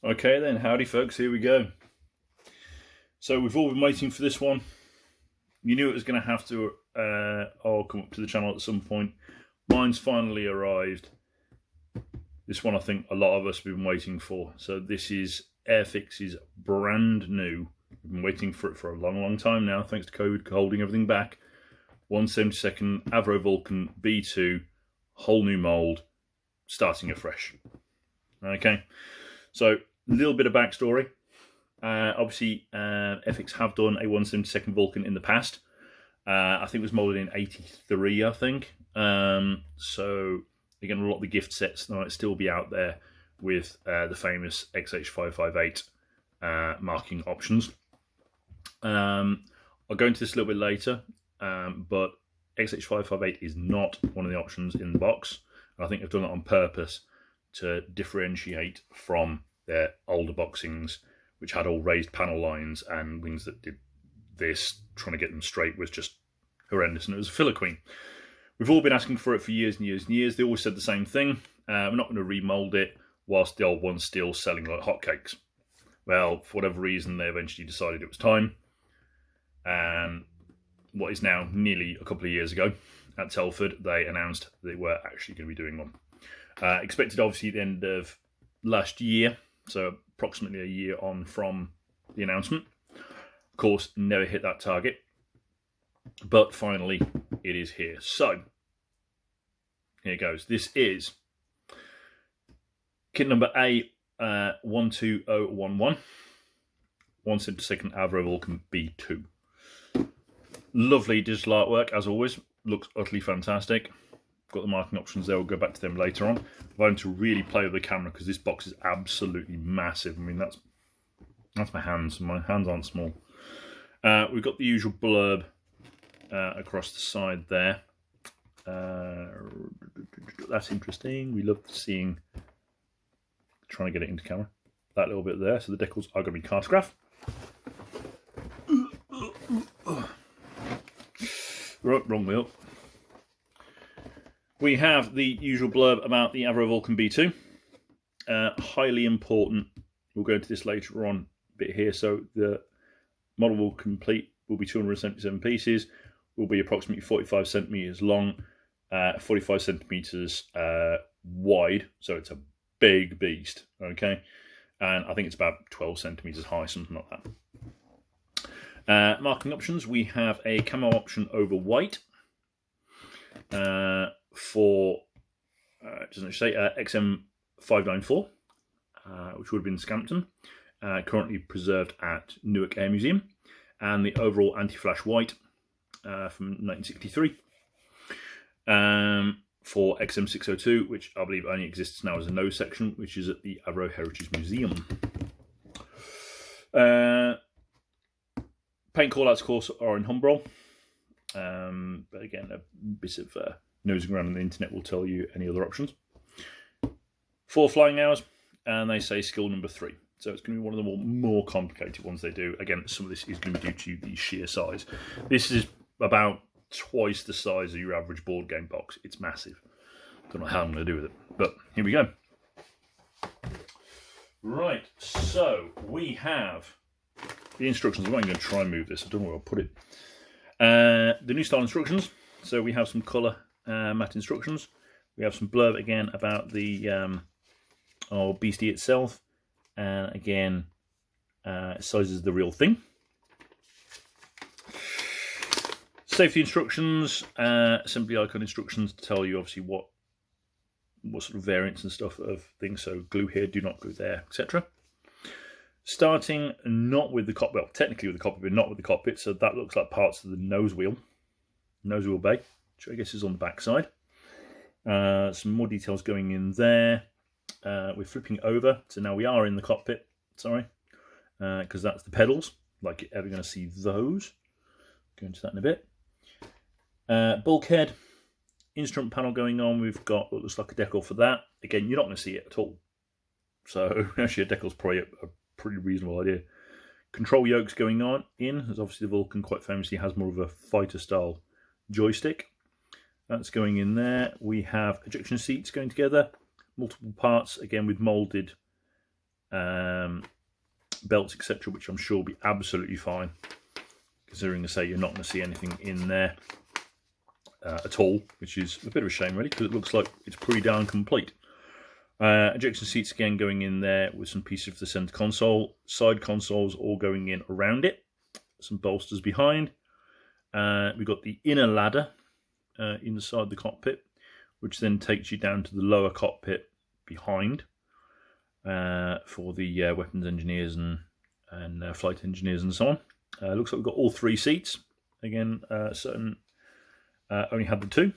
Okay then, howdy folks, here we go. So we've all been waiting for this one. You knew it was going to have to all come up to the channel at some point. Mine's finally arrived. This one I think a lot of us have been waiting for. So this is Airfix's brand new. We've been waiting for it for a long time now, thanks to COVID holding everything back. 172nd AVRO VULCAN B.2, whole new mould, starting afresh. Okay, so a little bit of backstory. Obviously, Airfix have done a 172nd Vulcan in the past. I think it was moulded in '83, I think. So again, a lot of the gift sets might still be out there with the famous XH558 marking options. I'll go into this a little bit later, but XH558 is not one of the options in the box. And I think they've done it on purpose to differentiate from their older boxings, which had all raised panel lines, and wings that did this. Trying to get them straight was just horrendous, and it was a filler queen. We've all been asking for it for years and years and years. They always said the same thing. We're not going to remould it whilst the old one's still selling like hotcakes. Well, for whatever reason, they eventually decided it was time. And what is now nearly a couple of years ago, at Telford, they announced they were actually going to be doing one. Expected, obviously, at the end of last year, so approximately a year on from the announcement. Of course, never hit that target, but finally it is here. So here goes. This is kit number A12011, 172nd AVRO VULCAN B2. Lovely digital artwork as always, looks utterly fantastic. Got the marking options there, we'll go back to them later on. I'm going to really play with the camera because this box is absolutely massive. I mean, that's my hands aren't small. We've got the usual blurb across the side there. That's interesting. We love seeing, trying to get it into camera, that little bit there. So the decals are going to be cartograph. Right, wrong wheel. We have the usual blurb about the AVRO VULCAN B2. Highly important. We'll go into this later on a bit here. So the model will complete, will be 277 pieces, will be approximately 45 centimetres long, 45 centimetres wide. So it's a big beast, okay? And I think it's about 12 centimetres high, something like that. Marking options, we have a camo option over white. For doesn't it say XM594, which would have been Scampton, currently preserved at Newark Air Museum, and the overall anti-flash white from 1963 for XM602, which I believe only exists now as a nose section, which is at the Avro Heritage Museum. Paint callouts, of course, are in Humbrol. But again, a bit of nosing around on the internet will tell you any other options. 4 flying hours, and they say skill number 3. So it's going to be one of the more complicated ones they do. Again, some of this is going to be due to the sheer size. This is about twice the size of your average board game box. It's massive. Don't know how I'm going to do with it, but here we go. Right, so we have the instructions. I'm not going to try and move this. I don't know where I'll put it. The new style instructions. So we have some colour matte instructions. We have some blurb again about the beastie itself. And again, size is the real thing. Safety instructions, assembly icon instructions to tell you obviously what sort of variants and stuff of things. So glue here, do not glue there, etc. Starting not with the cockpit, well, technically with the cockpit, but not with the cockpit. So that looks like parts of the nose wheel bay, which I guess is on the back side. Some more details going in there. We're flipping over, so now we are in the cockpit. Sorry, because that's the pedals. Like you're ever going to see those. Go into that in a bit. Bulkhead, instrument panel going on. We've got what looks like a decal for that. Again, you're not going to see it at all. So actually, a decal's probably a pretty reasonable idea. Control yokes going on in, as obviously the Vulcan quite famously has more of a fighter style joystick. That's going in there. We have ejection seats going together, multiple parts, again with moulded belts, etc., which I'm sure will be absolutely fine, considering, I say, you're not going to see anything in there at all, which is a bit of a shame, really, because it looks like it's pretty darn complete. Ejection seats again going in there with some pieces of the centre console, side consoles all going in around it, some bolsters behind. We've got the inner ladder inside the cockpit, which then takes you down to the lower cockpit behind for the weapons engineers and flight engineers and so on. Looks like we've got all 3 seats. Again, certain only had the 2.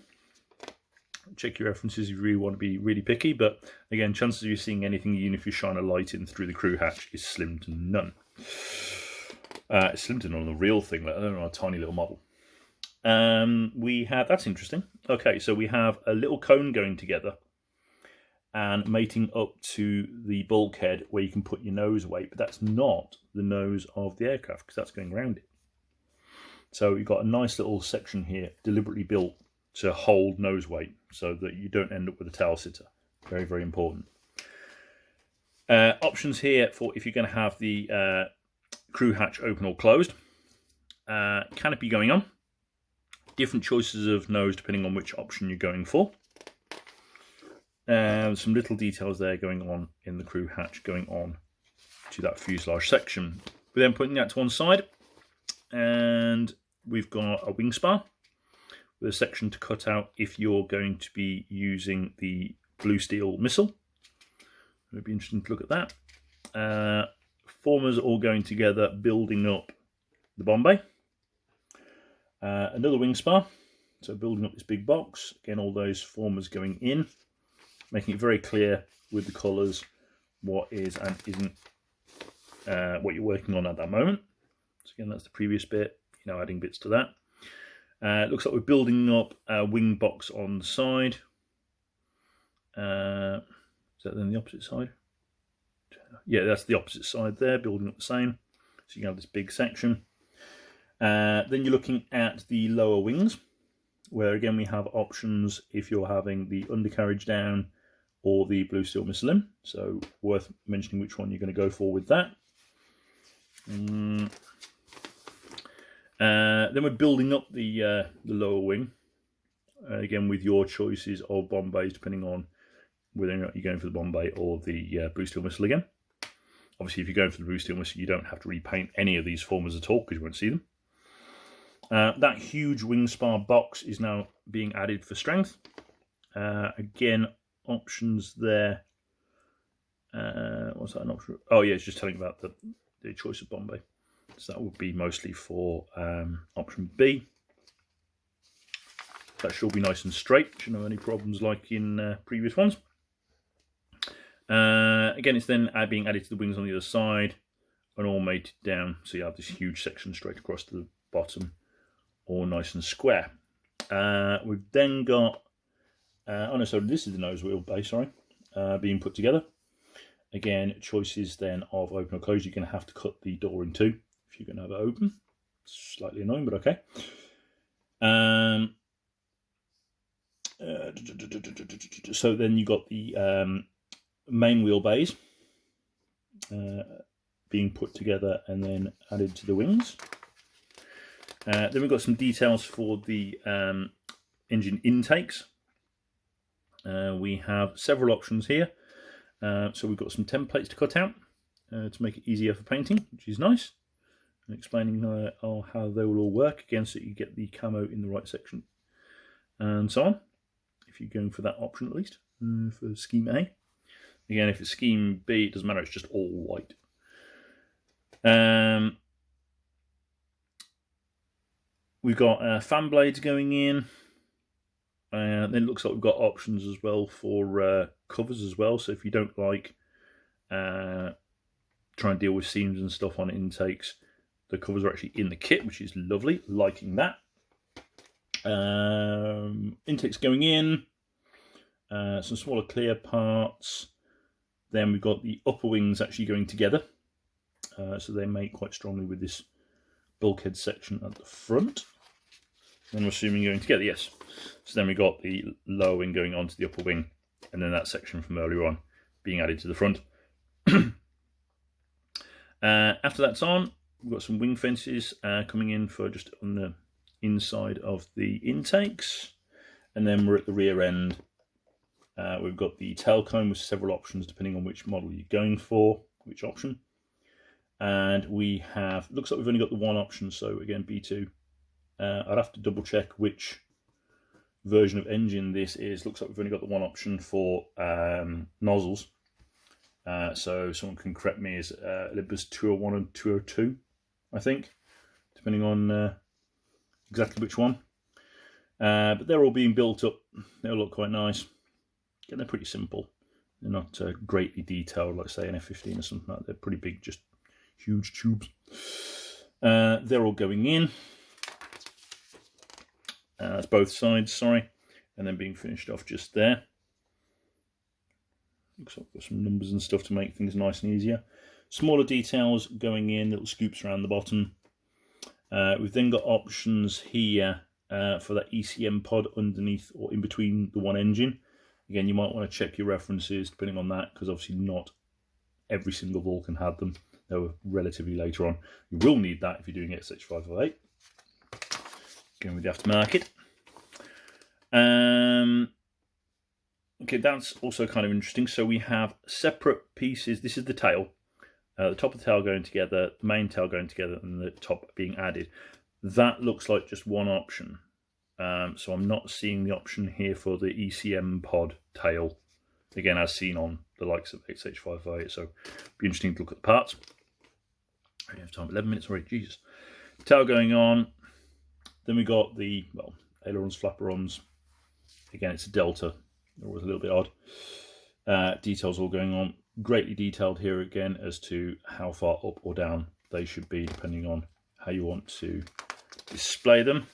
Check your references if you really want to be really picky, but again, chances of you seeing anything, even if you shine a light in through the crew hatch, is slim to none. It's slim to none on the real thing, let alone on a tiny little model. We have, that's interesting. Okay, so we have a little cone going together and mating up to the bulkhead where you can put your nose weight, but that's not the nose of the aircraft because that's going around it. So you've got a nice little section here deliberately built to hold nose weight so that you don't end up with a tail sitter. Very, very important. Options here for if you're going to have the crew hatch open or closed. Canopy going on. Different choices of nose depending on which option you're going for. Some little details there going on in the crew hatch going on to that fuselage section. We're then putting that to one side, and we've got a wing spar with a section to cut out if you're going to be using the blue steel missile. It'll be interesting to look at that. Formers all going together, building up the Bombay. Another wing spar, so building up this big box. Again, all those formers going in, making it very clear with the colours what is and isn't what you're working on at that moment. So again, that's the previous bit, adding bits to that. It looks like we're building up a wing box on the side. Is that then the opposite side? Yeah, that's the opposite side there, building up the same. So you can have this big section. Then you're looking at the lower wings, where again we have options if you're having the undercarriage down or the blue steel missile in. So worth mentioning which one you're going to go for with that. Then we're building up the lower wing, again with your choices of Bombays depending on whether or not you're going for the Bombay or the blue steel missile again. Obviously, if you're going for the blue steel missile, you don't have to repaint any of these formers at all because you won't see them. That huge wing spar box is now being added for strength. Again, options there. What's that an option? Oh yeah, it's just telling about the choice of Bombay. So that would be mostly for option B. That should be nice and straight. Shouldn't have any problems like in previous ones. Again, it's then being added to the wings on the other side and all mated down. So you have this huge section straight across to the bottom, all nice and square. We've then got, oh no, so this is the nose wheel base, sorry, being put together. Again, choices then of open or close. You're going to have to cut the door in two if you're going to have it open. Slightly annoying, but okay. So then you got the main wheelbase being put together and then added to the wings. Then we've got some details for the engine intakes. We have several options here. So we've got some templates to cut out to make it easier for painting, which is nice. And explaining how they will all work again, so you get the camo in the right section and so on. If you're going for that option at least, for scheme A. Again, if it's scheme B, it doesn't matter, it's just all white. We've got fan blades going in. Then it looks like we've got options as well for covers as well. So if you don't like trying to deal with seams and stuff on intakes, the covers are actually in the kit, which is lovely. Liking that. Intakes going in. Some smaller clear parts. Then we've got the upper wings actually going together. So they mate quite strongly with this bulkhead section at the front. And we're assuming going together, yes. So then we've got the lower wing going onto the upper wing, and then that section from earlier on being added to the front. After that's on, we've got some wing fences coming in for just on the inside of the intakes. And then we're at the rear end. We've got the tail cone with several options depending on which model you're going for, which option. And we have, looks like we've only got the one option, so again, B2. I'd have to double check which version of engine this is. Looks like we've only got the one option for nozzles. So someone can correct me as Olympus 201 and 202, I think, depending on exactly which one. But they're all being built up. They all look quite nice. Again, they're pretty simple. They're not greatly detailed, like say an F15 or something like that. They're pretty big, just huge tubes. They're all going in. That's both sides, sorry. And then being finished off just there. Looks like I've got some numbers and stuff to make things nice and easier. Smaller details going in, little scoops around the bottom. We've then got options here for that ECM pod underneath or in between the one engine. Again, you might want to check your references depending on that, because obviously not every single Vulcan had them. They were relatively later on. You will need that if you're doing SH508. Going with the aftermarket. Okay, that's also kind of interesting. So we have separate pieces. This is the tail. The top of the tail going together, the main tail going together, and the top being added. That looks like just one option. So I'm not seeing the option here for the ECM pod tail. Again, as seen on the likes of SH508. So it'll be interesting to look at the parts. I don't have time. 11 minutes already. Jesus. Tail going on. Then we got the, well, ailerons, flaperons. Again, it's a Delta. They're always a little bit odd. Details all going on. Greatly detailed here again as to how far up or down they should be, depending on how you want to display them.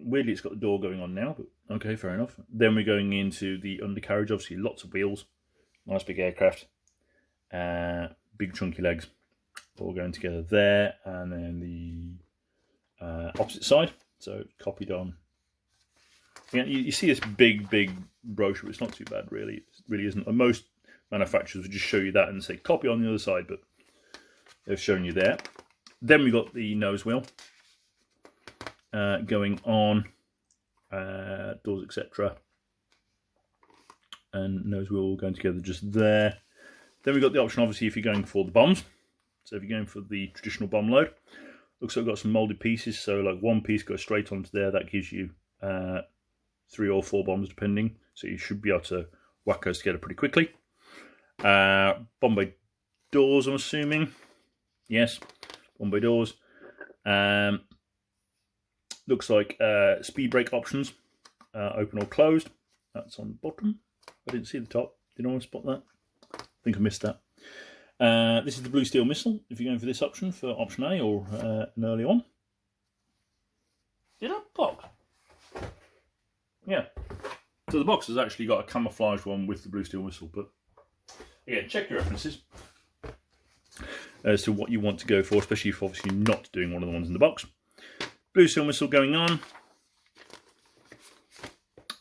Weirdly, it's got the door going on now, but okay, fair enough. Then we're going into the undercarriage. Obviously, lots of wheels. Nice big aircraft. Big chunky legs. All going together there. And then the opposite side. So copied on. You see this big brochure. It's not too bad, really. It really isn't. And most manufacturers would just show you that and say copy on the other side, but they've shown you there. Then we got the nose wheel going on, doors, etc. And nose wheel all going together just there. Then we got the option, obviously, if you're going for the bombs. So if you're going for the traditional bomb load, looks like we've got some moulded pieces. So like one piece goes straight onto there. That gives you 3 or 4 bombs depending, so you should be able to whack those together pretty quickly. Bombay Doors, I'm assuming. Yes, Bombay Doors. Looks like speed brake options, open or closed. That's on the bottom. I didn't see the top. Did anyone spot that? I think I missed that. This is the blue steel missile, if you're going for this option, for option A or an early on. Did I box? Yeah. So the box has actually got a camouflage one with the blue steel missile, but again, check your references as to what you want to go for, especially if obviously you're not doing one of the ones in the box. Blue steel missile going on.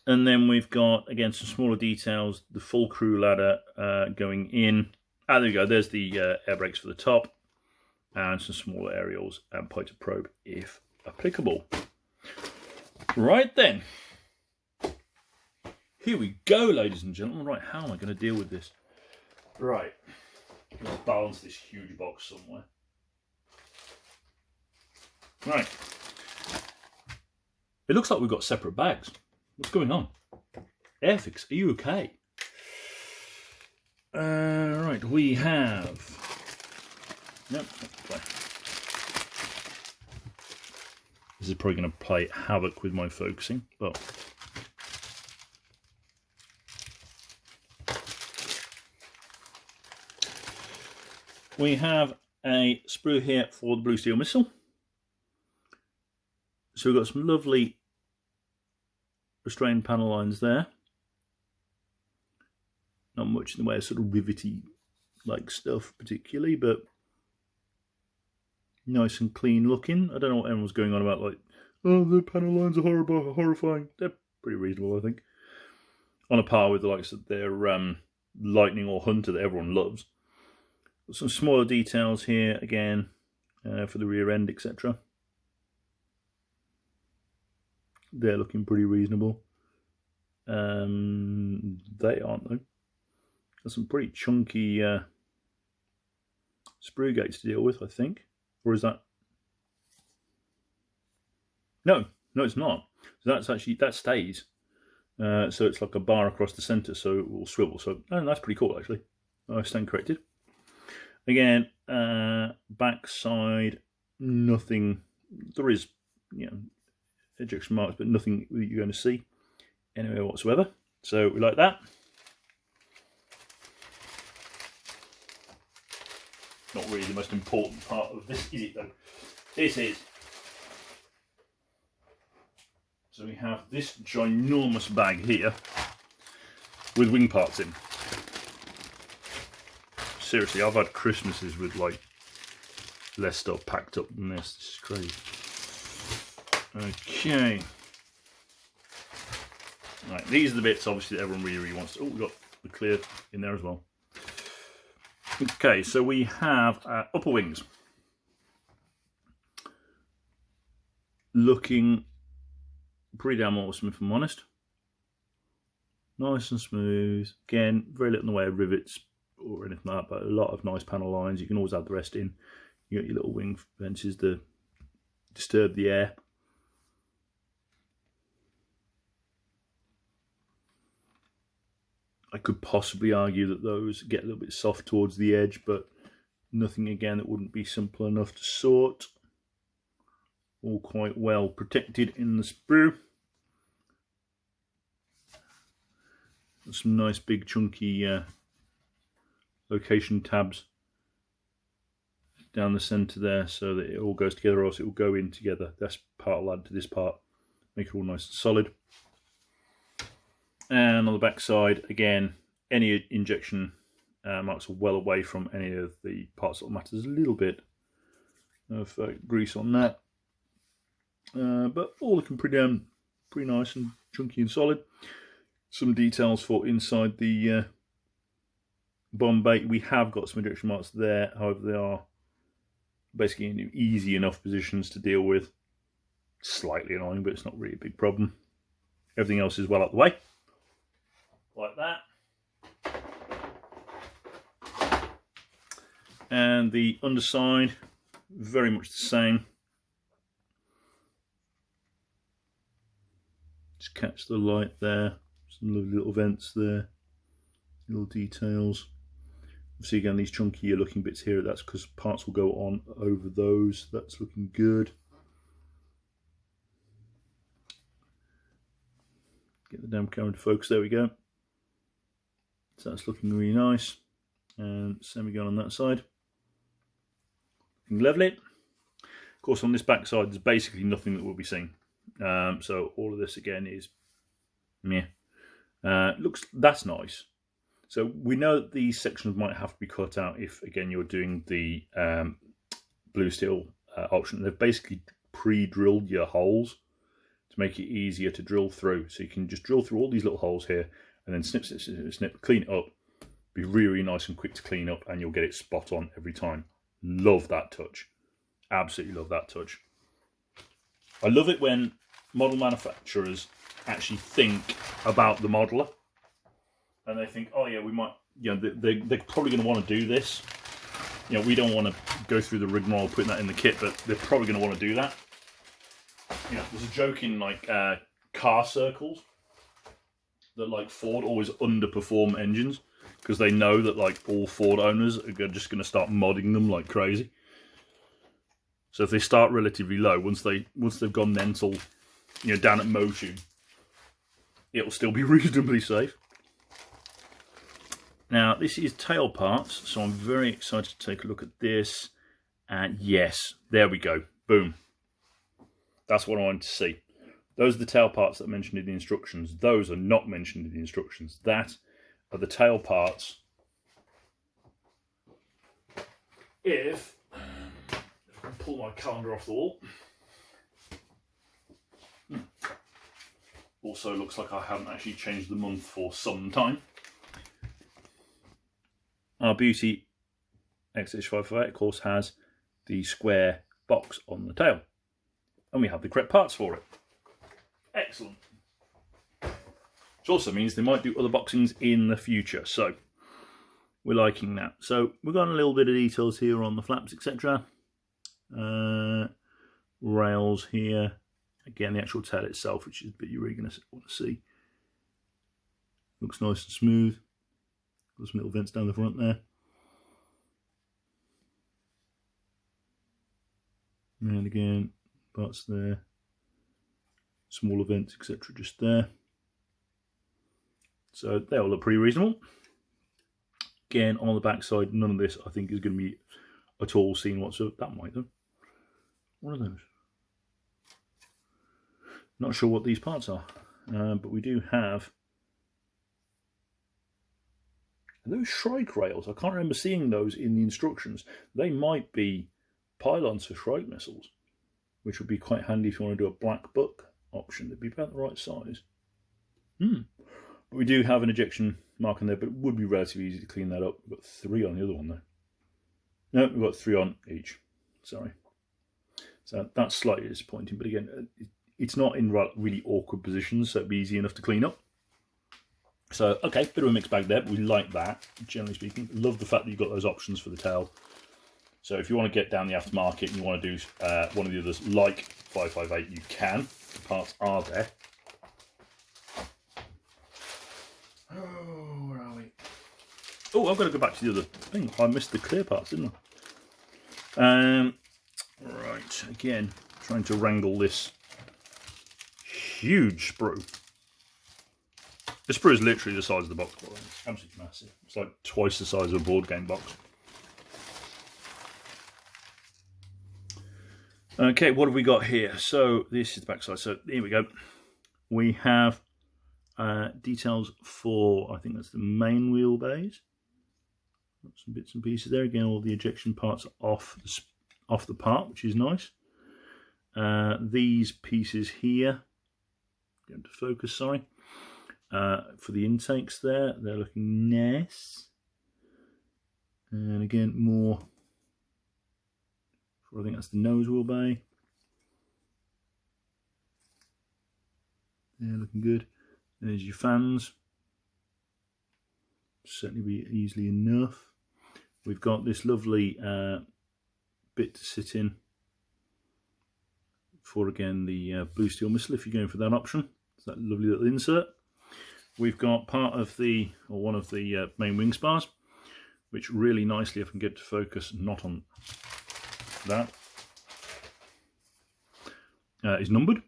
And then we've got, again, some smaller details, the full crew ladder going in. Ah, there we go. There's the air brakes for the top, and some smaller aerials and point of probe if applicable. Right then. Here we go, ladies and gentlemen. Right, how am I going to deal with this? Right. Let's balance this huge box somewhere. Right. It looks like we've got separate bags. What's going on? Airfix, are you okay? Right, we have... Nope, this is probably going to play havoc with my focusing, but... We have a sprue here for the blue steel missile. So we've got some lovely restrained panel lines there. Not much in the way of sort of rivety like stuff particularly, but nice and clean looking. I don't know what everyone's going on about, like, oh, the panel lines are horrible, horrifying. They're pretty reasonable, I think. On a par with the likes of their Lightning or Hunter that everyone loves. Some smaller details here again for the rear end, etc. They're looking pretty reasonable. They aren't though. There's some pretty chunky sprue gates to deal with, I think. Or is that? No, it's not. So that's actually, that stays. So it's like a bar across the centre, so it will swivel. So that's pretty cool actually. I stand corrected. Again, back side, nothing. There is, ejection marks, but nothing that you're going to see anywhere whatsoever. So we like that. Not really the most important part of this, is it though? This is. So we have this ginormous bag here with wing parts in. Seriously, I've had Christmases with like less stuff packed up than this. This is crazy. Okay. Right, these are the bits obviously that everyone really wants to. Oh, we've got the clear in there as well. Okay, so we have upper wings. Looking pretty damn awesome, if I'm honest. Nice and smooth. Again, very little in the way of rivets or anything like that, but a lot of nice panel lines. You can always add the rest in. You got your little wing fences to disturb the air. I could possibly argue that those get a little bit soft towards the edge, but nothing again that wouldn't be simple enough to sort. All quite well protected in the sprue. Some nice big chunky location tabs down the centre there, so that it all goes together, or else it will go in together. This part will add to this part, make it all nice and solid. And on the back side, again, any injection marks are well away from any of the parts that will matter. There's a little bit of grease on that, but all looking pretty nice and chunky and solid. Some details for inside the Bombay. We have got some injection marks there, however they are basically in easy enough positions to deal with. Slightly annoying, but it's not really a big problem. Everything else is well out the way. Like that. And the underside, very much the same. Just catch the light there. Some lovely little vents there. Little details. See again these chunkier looking bits here, that's because parts will go on over those. That's looking good. Get the damn camera to focus, there we go. So that's looking really nice. And same again on that side. Looking lovely. Of course on this back side there's basically nothing that we'll be seeing. So all of this again is meh. That's nice. So we know that these sections might have to be cut out if again you're doing the blue steel option. They've basically pre-drilled your holes to make it easier to drill through. So you can just drill through all these little holes here and then snip, snip, snip, snip, clean it up. Be really, really nice and quick to clean up, and you'll get it spot on every time. Love that touch. Absolutely love that touch. I love it when model manufacturers actually think about the modeler, and they think, oh yeah, we might, they're probably going to want to do this. We don't want to go through the rigmarole putting that in the kit, but they're probably going to want to do that. There's a joke in like car circles that like Ford always underperform engines because they know that like all Ford owners are just going to start modding them like crazy. So if they start relatively low, once they've gone mental, down at motion, it'll still be reasonably safe. Now this is tail parts, so I'm very excited to take a look at this. And yes, there we go. Boom. That's what I wanted to see. Those are the tail parts that are mentioned in the instructions. Those are not mentioned in the instructions. That are the tail parts. If I can pull my calendar off the wall. Also looks like I haven't actually changed the month for some time. Our beauty XH558 of course has the square box on the tail, and we have the correct parts for it. Excellent. Which also means they might do other boxings in the future, so we're liking that. So we've got a little bit of details here on the flaps, etc. Rails here. Again, the actual tail itself, which is the bit you're really going to want to see. Looks nice and smooth. Got some little vents down the front there. And again, parts there. Smaller vents, etc. just there. So they all look pretty reasonable. Again, on the back side, none of this I think is going to be at all seen whatsoever. That might though. What are those? Not sure what these parts are, but we do have. Are those Shrike rails? I can't remember seeing those in the instructions. They might be pylons for Shrike missiles, which would be quite handy if you want to do a black buck option. They'd be about the right size. But we do have an ejection mark on there, but it would be relatively easy to clean that up. We've got 3 on the other one though. No, we've got 3 on each. Sorry. So that's slightly disappointing, but again, it's not in really awkward positions, so it'd be easy enough to clean up. So, okay, bit of a mixed bag there, but we like that, generally speaking. Love the fact that you've got those options for the tail. So if you want to get down the aftermarket and you want to do one of the others like 558, you can. The parts are there. Oh, where are we? Oh, I've got to go back to the other thing. I missed the clear parts, didn't I? Right, again, trying to wrangle this huge sprue. The sprue is literally the size of the box. It's absolutely massive. It's like twice the size of a board game box. Okay, what have we got here? So this is the back side. So here we go. We have details for, I think that's the main wheelbase. Got some bits and pieces there. Again, all the ejection parts are off the part, which is nice. These pieces here, going to focus, sorry, for the intakes there, they're looking nice. And again, more for, I think that's the nose wheel bay. They're looking good. There's your fans. Certainly be easily enough. We've got this lovely bit to sit in for, again, the blue steel missile, if you're going for that option. It's that lovely little insert. We've got part of the, or one of the main wing spars, which really nicely, if I can get to focus, not on that, is numbered,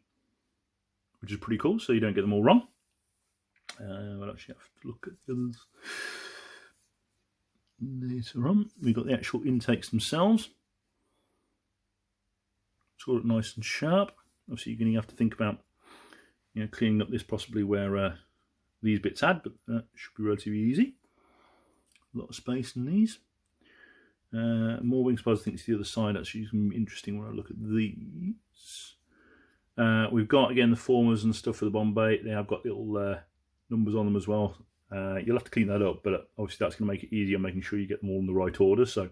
which is pretty cool, so you don't get them all wrong. We'll actually have to look at the others later on. We've got the actual intakes themselves. It's all nice and sharp. Obviously, you're going to have to think about, you know, cleaning up this possibly where these bits had, but that should be relatively easy. A lot of space in these. More wing spars. I think it's the other side. Actually, it's going to be interesting when I look at these. We've got, again, the formers and stuff for the Bombay. They have got little numbers on them as well. You'll have to clean that up, but obviously that's going to make it easier, making sure you get them all in the right order. So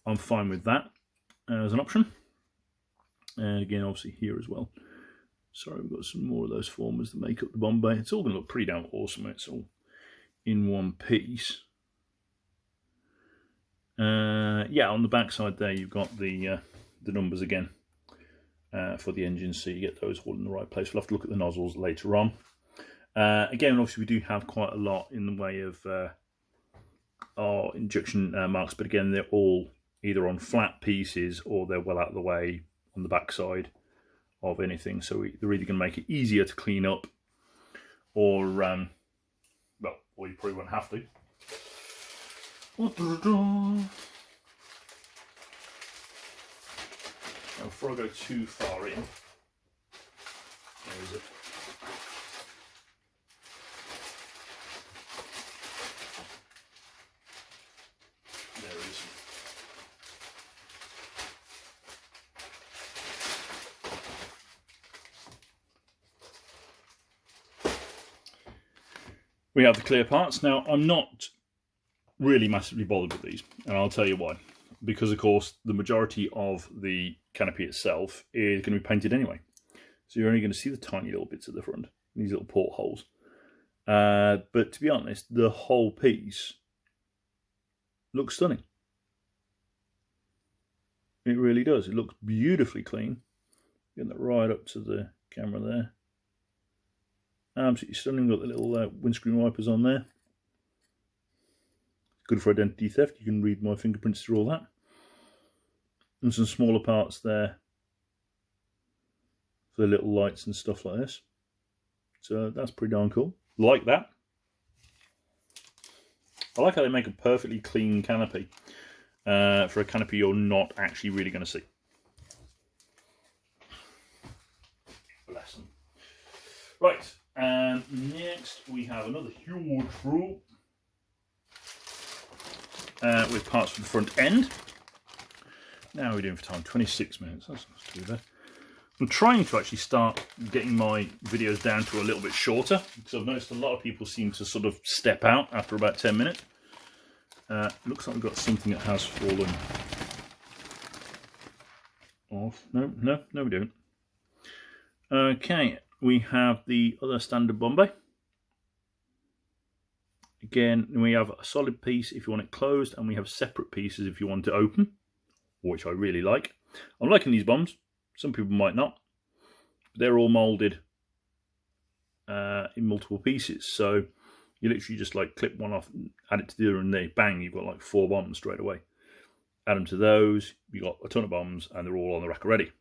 I'm fine with that as an option. And again, obviously here as well. Sorry, we've got some more of those formers that make up the Bombay. It's all going to look pretty damn awesome. It's all in one piece. Yeah, on the back side there, you've got the numbers again for the engines, so you get those all in the right place. We'll have to look at the nozzles later on. Again, obviously we do have quite a lot in the way of our injection marks, but again, they're all either on flat pieces or they're well out of the way on the back side of anything. So they're either going to make it easier to clean up, or well, or you probably won't have to. Now, before I go too far in, where is it? There it is. We have the clear parts. Now, I'm not really massively bothered with these, and I'll tell you why. because of course the majority of the canopy itself is going to be painted anyway. So you're only going to see the tiny little bits at the front, these little portholes. But to be honest, the whole piece looks stunning. It really does. It looks beautifully clean. Getting that right up to the camera there. Absolutely stunning. Got the little windscreen wipers on there. Good for identity theft. You can read my fingerprints through all that. And some smaller parts there for the little lights and stuff like this. So that's pretty darn cool. Like that. I like how they make a perfectly clean canopy for a canopy you're not actually really going to see. Bless them. Right, and next we have another huge Sprue with parts for the front end. Now we're doing for time 26 minutes. That's not too bad. I'm trying to actually start getting my videos down to a little bit shorter, because I've noticed a lot of people seem to sort of step out after about 10 minutes. Looks like we've got something that has fallen off. No, we don't. Okay, we have the other standard Bombay. Again, we have a solid piece if you want it closed, and we have separate pieces if you want it open, which I really like. I'm liking these bombs. Some people might not. They're all moulded in multiple pieces, so you literally just like clip one off, add it to the other, and there, bang, you've got like 4 bombs straight away. Add them to those, you've got a ton of bombs, and they're all on the rack already.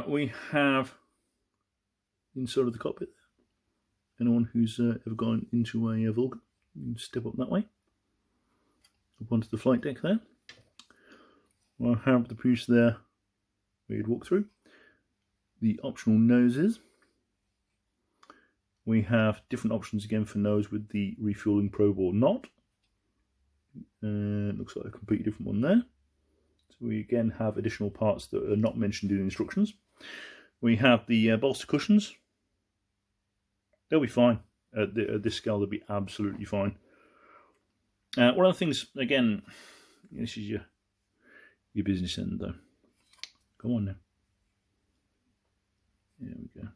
We have inside of the cockpit. Anyone who's ever gone into a Vulcan, you can step up that way, up onto the flight deck there. We'll have the piece there where you'd walk through. The optional noses. We have different options again for nose with the refueling probe or not. Looks like a completely different one there. So we again have additional parts that are not mentioned in the instructions. We have the bolster cushions. They'll be fine. At this scale, they'll be absolutely fine. One of the things, again, this is your business end though. Come on now. There we go.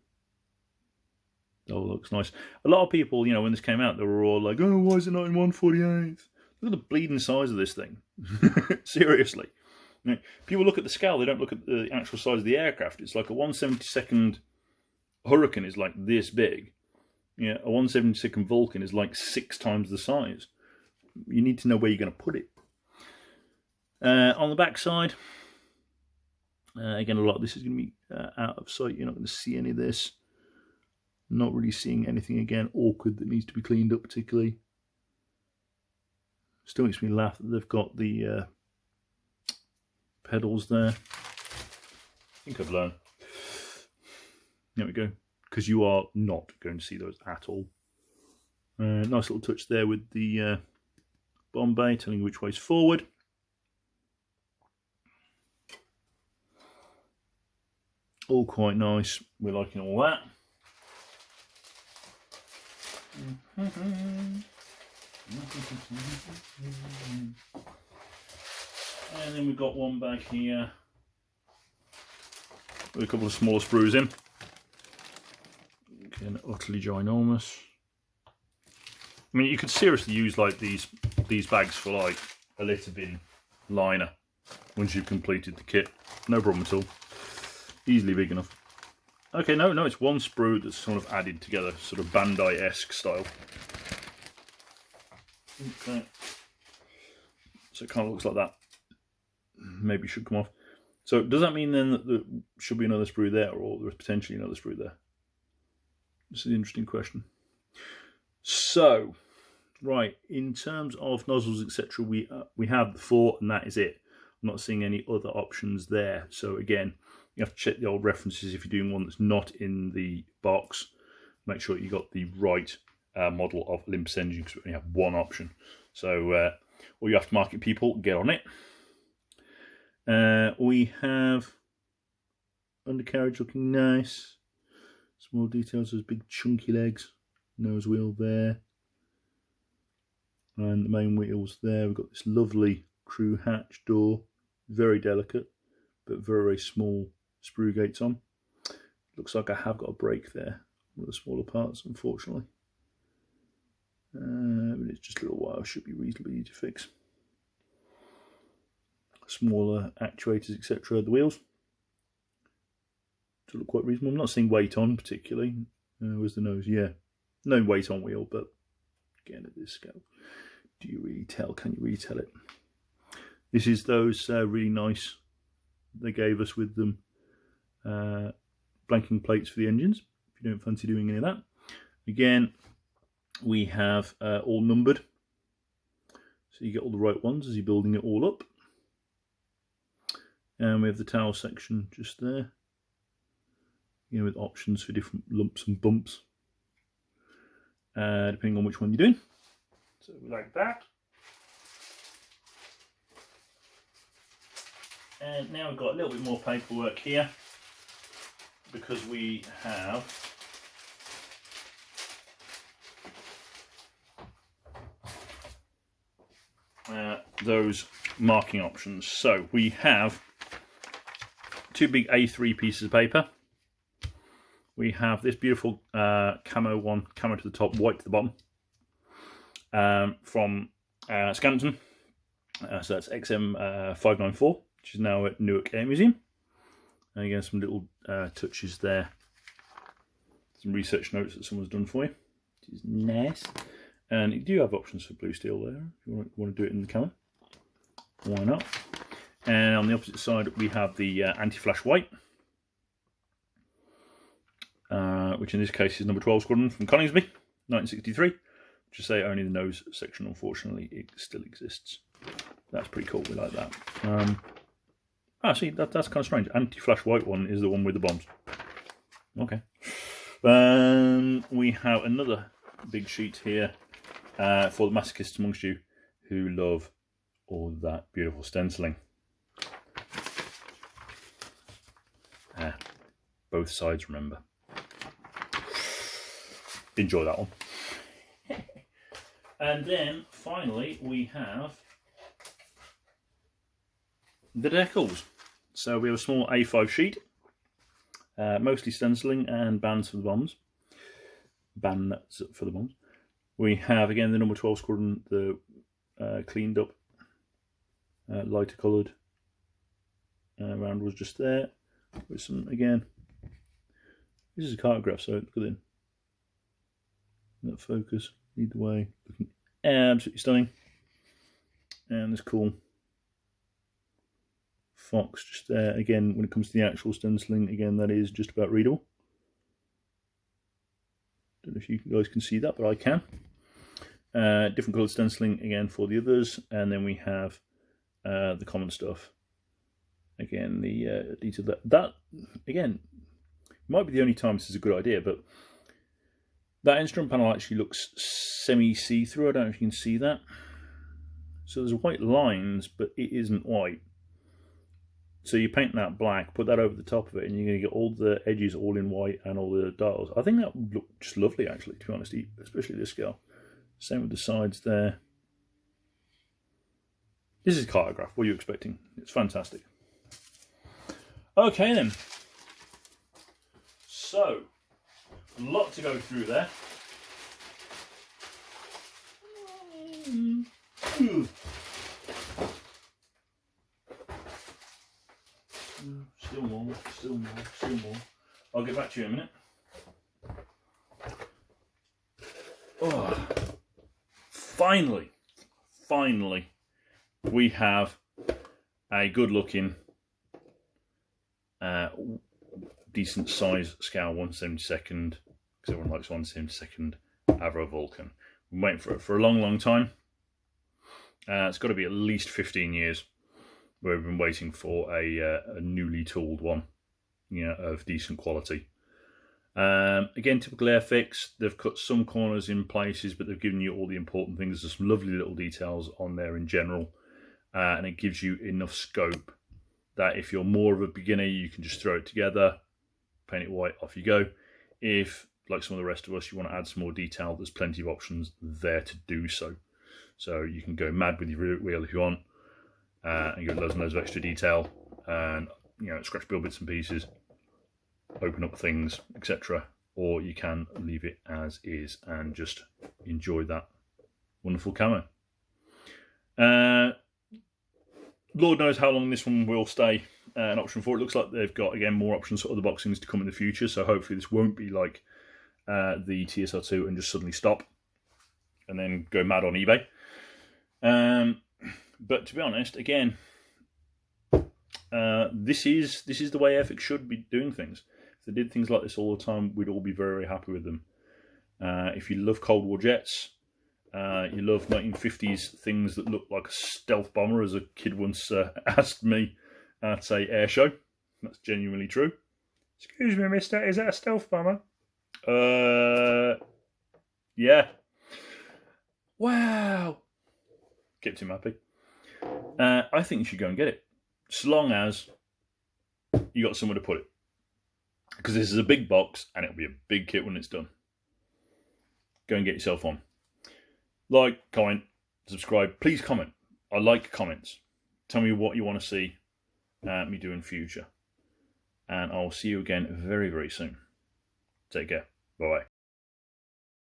Oh, looks nice. A lot of people, you know, when this came out, they were all like, oh, why is it not in 1/48? Look at the bleeding size of this thing. Seriously. You know, people look at the scale, they don't look at the actual size of the aircraft. It's like a 1/72nd Hurricane is like this big. Yeah, a 1/72nd Vulcan is like 6 times the size. You need to know where you're going to put it. On the back side, again, a lot of this is going to be out of sight. You're not going to see any of this. Not really seeing anything, again, awkward that needs to be cleaned up particularly. Still makes me laugh that they've got the pedals there. I think I've learned. There we go. Because you are not going to see those at all. Nice little touch there with the Bombay telling you which way's forward. All quite nice. We're liking all that. And then we've got one back here with a couple of smaller sprues in. Again, utterly ginormous. I mean, you could seriously use like these bags for like a litter bin liner once you've completed the kit. No problem at all. Easily big enough. Okay, no, it's one sprue that's sort of added together, sort of Bandai-esque style. Okay. So it kind of looks like that. Maybe it should come off. So does that mean then that there should be another sprue there, or there's potentially another sprue there? This is an interesting question. So, right, in terms of nozzles, etc., we have the 4, and that is it. I'm not seeing any other options there. So again, you have to check the old references if you're doing one that's not in the box. Make sure you got the right model of Olympus engine, because we only have one option. So all you aftermarket people, get on it. We have undercarriage looking nice. Small details, those big chunky legs. Nose wheel there. and the main wheels there. We've got this lovely crew hatch door, very delicate, but very, very small sprue gates on. Looks like I have got a brake there, one of the smaller parts, unfortunately. But it's just a little while, should be reasonably easy to fix. Smaller actuators, etc. The wheels to look quite reasonable. I'm not seeing weight on particularly. Where's the nose? Yeah, no weight on wheel, but again at this scale, do you really tell? Can you really tell it? This is those really nice they gave us with them blanking plates for the engines. If you don't fancy doing any of that, again we have all numbered, so you get all the right ones as you're building it all up. And we have the towel section just there, you know, with options for different lumps and bumps, depending on which one you're doing. So like that. And now we've got a little bit more paperwork here, because we have those marking options. So we have two big A3 pieces of paper. We have this beautiful camo one, camo to the top, white to the bottom, from Scanton. So that's XM594, which is now at Newark Air Museum. And again, some little touches there. Some research notes that someone's done for you, which is nice. And you do have options for blue steel there, if you want to do it in the camo. Why not? And on the opposite side, we have the anti-flash white, which in this case is number 12 Squadron from Coningsby, 1963. Just say only the nose section, unfortunately, it still exists. That's pretty cool. We like that. See, that's kind of strange. Anti-flash white one is the one with the bombs. Okay. We have another big sheet here for the masochists amongst you who love all that beautiful stenciling. Both sides, remember. Enjoy that one. And then finally we have the decals. So we have a small A5 sheet, mostly stenciling and bands for the bombs. Bands for the bombs. We have again the number 12 Squadron, the cleaned up, lighter coloured round was just there. With some, again, this is a cartograph, so look at it. That focus, either way, looking absolutely stunning. And this cool fox just there. Again, when it comes to the actual stenciling, again, that is just about readable. Don't know if you guys can see that, but I can. Different coloured stenciling again for the others, and then we have the common stuff. Again, the detail that again might be the only time this is a good idea, but that instrument panel actually looks semi-see-through. I don't know if you can see that. So there's white lines, but it isn't white. So you paint that black, put that over the top of it, and you're going to get all the edges all in white and all the dials. I think that would look just lovely, actually, to be honest, especially this scale. Same with the sides there. This is a cartograph. What are you expecting? It's fantastic. Okay then. So, a lot to go through there. Still more, still more, still more. I'll get back to you in a minute. Oh, finally, we have a good looking, decent size scale 1/72nd, because everyone likes 1/72nd AVRO Vulcan. We've been waiting for it for a long time. It's got to be at least 15 years where we've been waiting for a newly tooled one, you know, of decent quality. Again, typical Airfix. They've cut some corners in places, but they've given you all the important things. There's some lovely little details on there in general, and it gives you enough scope that if you're more of a beginner, you can just throw it together, paint it white, off you go. If, like some of the rest of us, you want to add some more detail, there's plenty of options there to do so. So you can go mad with your rear wheel if you want, and get loads and loads of extra detail, and scratch build bits and pieces, open up things, etc. Or you can leave it as is and just enjoy that wonderful camo. Lord knows how long this one will stay an option for. It looks like they've got, again, more options for other boxings to come in the future, so hopefully this won't be like the TSR2 and just suddenly stop and then go mad on eBay. But to be honest, again, this is the way Airfix should be doing things. If they did things like this all the time, we'd all be very, very happy with them. If you love Cold War jets, you love 1950s things that look like a stealth bomber, as a kid once asked me at a air show. That's genuinely true. Excuse me, mister, is that a stealth bomber? Yeah. Wow. Kept him happy. I think you should go and get it, so long as you got somewhere to put it. Because this is a big box, and it'll be a big kit when it's done. Go and get yourself one. Like, comment, subscribe. Please comment. I like comments. Tell me what you want to see me do in future. And I'll see you again very, very soon. Take care. Bye-bye.